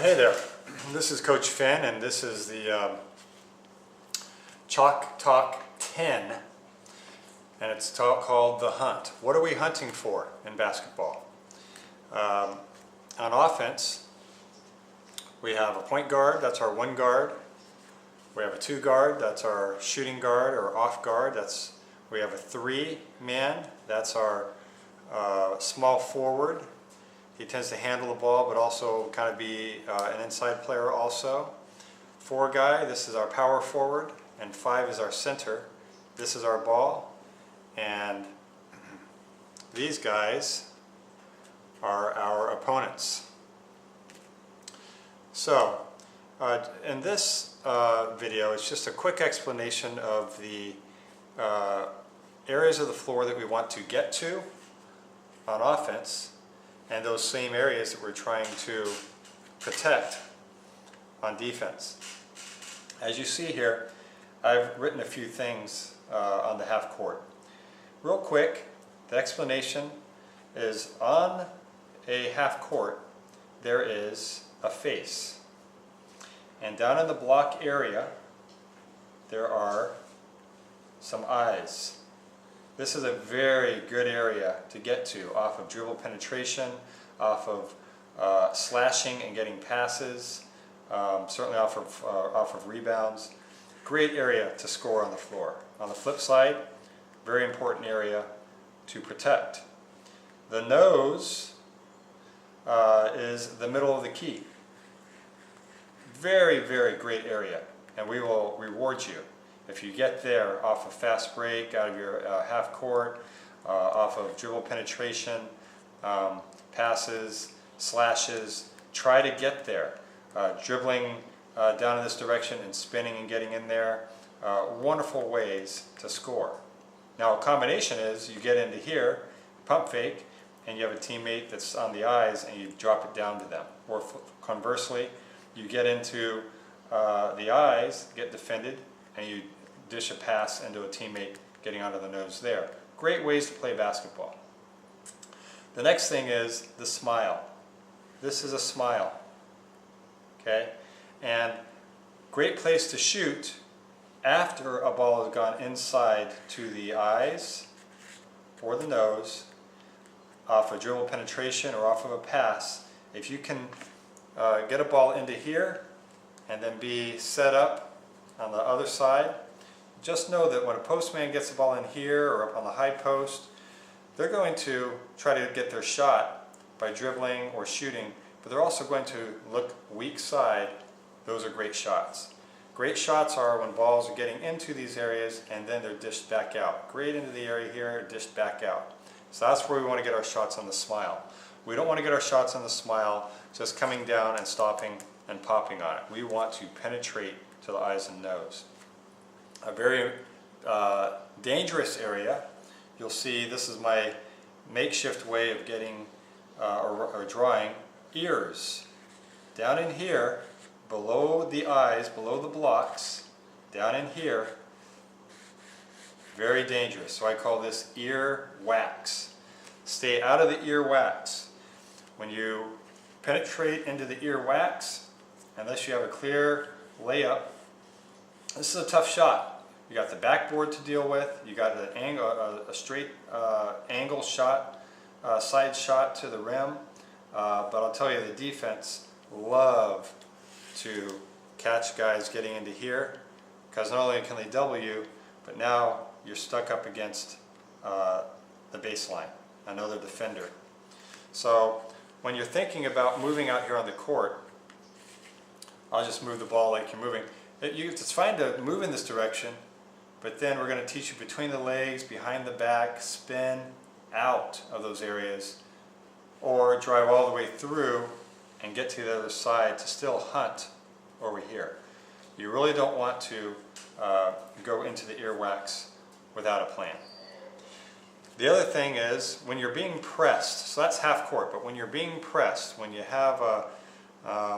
Hey there, this is Coach Finn, and this is the Chalktalk 10, and it's called The Hunt. What are we hunting for in basketball? On offense, we have a point guard, that's our one guard. We have a two guard, that's our shooting guard or off guard. We have a three man, that's our small forward. He tends to handle the ball, but also kind of be an inside player also. Four guy, this is our power forward, and five is our center. This is our ball, and these guys are our opponents. So, in this video, it's just a quick explanation of the areas of the floor that we want to get to on offense, and those same areas that we're trying to protect on defense. As you see here, I've written a few things on the half court. Real quick, the explanation is on a half court there is a face, and down in the block area there are some eyes. This is a very good area to get to off of dribble penetration, off of slashing and getting passes, certainly off of rebounds. Great area to score on the floor. On the flip side, very important area to protect. The nose is the middle of the key. Very, very great area, and we will reward you if you get there off of fast break, out of your half court, off of dribble penetration, passes, slashes. Try to get there. Dribbling down in this direction and spinning and getting in there. Wonderful ways to score. Now a combination is you get into here, pump fake, and you have a teammate that's on the eyes and you drop it down to them. Or conversely, you get into the eyes, get defended, and you dish a pass into a teammate getting onto the nose there. Great ways to play basketball. The next thing is the smile. This is a smile, okay? And great place to shoot after a ball has gone inside to the eyes or the nose, off a dribble penetration or off of a pass. If you can get a ball into here and then be set up on the other side, just know that when a postman gets the ball in here or up on the high post, they're going to try to get their shot by dribbling or shooting, but they're also going to look weak side. Those are great shots. Great shots are when balls are getting into these areas and then they're dished back out. Great into the area here, dished back out. So that's where we want to get our shots on the smile. We don't want to get our shots on the smile just coming down and stopping and popping on it. We want to penetrate to the eyes and nose. A very dangerous area. You'll see this is my makeshift way of getting or drawing ears. Down in here, below the eyes, below the blocks, down in here, very dangerous. So I call this ear wax. Stay out of the ear wax. When you penetrate into the ear wax, unless you have a clear layup, this is a tough shot. You got the backboard to deal with. You got an angle, a straight angle shot, side shot to the rim. But I'll tell you, the defense love to catch guys getting into here, because not only can they double you, but now you're stuck up against the baseline, another defender. So when you're thinking about moving out here on the court, I'll just move the ball like you're moving. It's fine to move in this direction, but then we're going to teach you between the legs, behind the back, spin out of those areas, or drive all the way through and get to the other side to still hunt over here. You really don't want to go into the earwax without a plan. The other thing is when you're being pressed, so that's half court, but when you're being pressed, when you have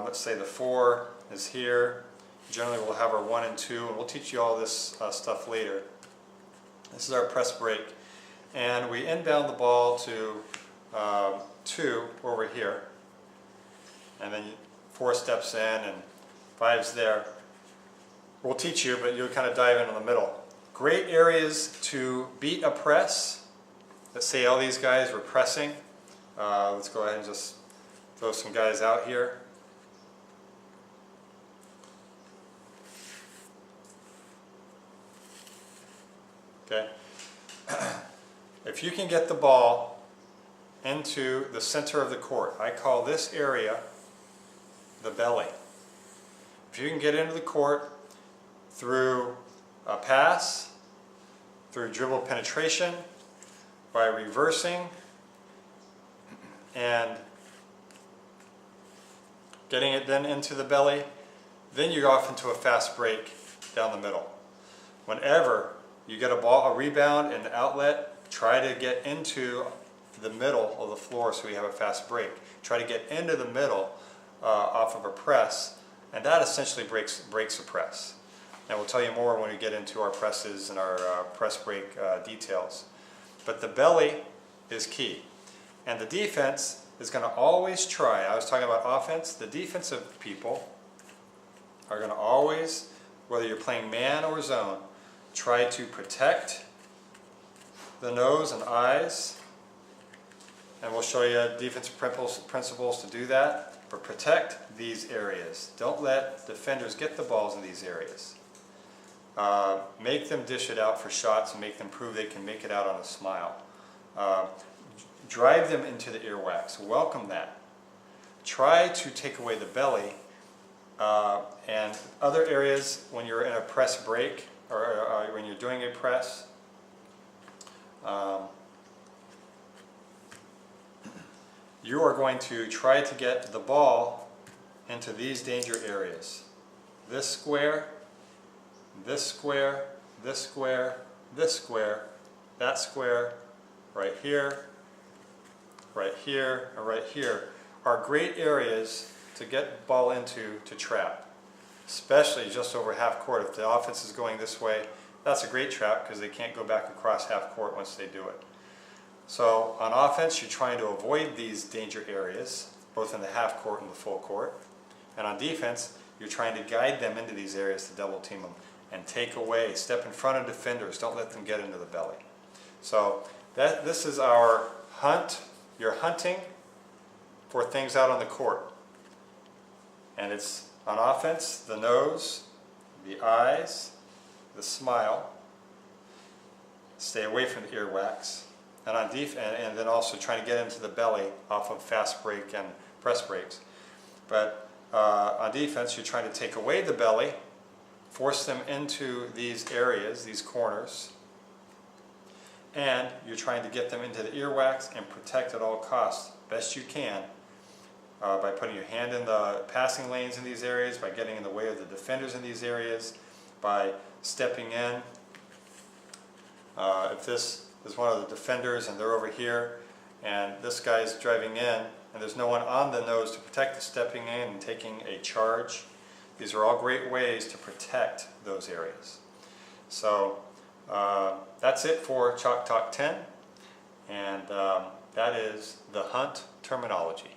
let's say the 4 is here, generally we'll have our 1 and 2, and we'll teach you all this stuff later. This is our press break, and we inbound the ball to 2 over here, and then 4 steps in and 5's there. We'll teach you, but you'll kind of dive in the middle. Great areas to beat a press. Let's say all these guys were pressing. Let's go ahead and just throw some guys out here. Okay. If you can get the ball into the center of the court, I call this area the belly. If you can get into the court through a pass, through dribble penetration, by reversing and getting it then into the belly, then you go off into a fast break down the middle. Whenever you get a rebound and outlet, try to get into the middle of the floor so you have a fast break. Try to get into the middle off of a press, and that essentially breaks a press. And we'll tell you more when we get into our presses and our press break details. But the belly is key. And the defense is going to always try. I was talking about offense. The defensive people are going to always, whether you're playing man or zone, try to protect the nose and eyes. And we'll show you defensive principles to do that. But protect these areas. Don't let defenders get the balls in these areas. Make them dish it out for shots and make them prove they can make it out on a smile. Drive them into the earwax. Welcome that. Try to take away the belly and other areas when you're in a press break or when you're doing a press. You are going to try to get the ball into these danger areas. This square, this square, this square, this square, that square, right here, and right here are great areas to get the ball into to trap, especially just over half court. If the offense is going this way, that's a great trap because they can't go back across half court once they do it. So on offense, you're trying to avoid these danger areas, both in the half court and the full court. And on defense, you're trying to guide them into these areas to double team them and take away, step in front of defenders. Don't let them get into the belly. So this is our hunt. You're hunting for things out on the court. And it's on offense, the nose, the eyes, the smile. Stay away from the earwax. And on and then also trying to get into the belly off of fast break and press breaks. But on defense, you're trying to take away the belly, force them into these areas, these corners, and you're trying to get them into the earwax and protect at all costs, best you can, by putting your hand in the passing lanes in these areas, by getting in the way of the defenders in these areas, by stepping in. If this is one of the defenders and they're over here, and this guy's driving in, and there's no one on the nose to protect the stepping in and taking a charge, these are all great ways to protect those areas. So that's it for Chalktalk 10, and that is the hunt terminology.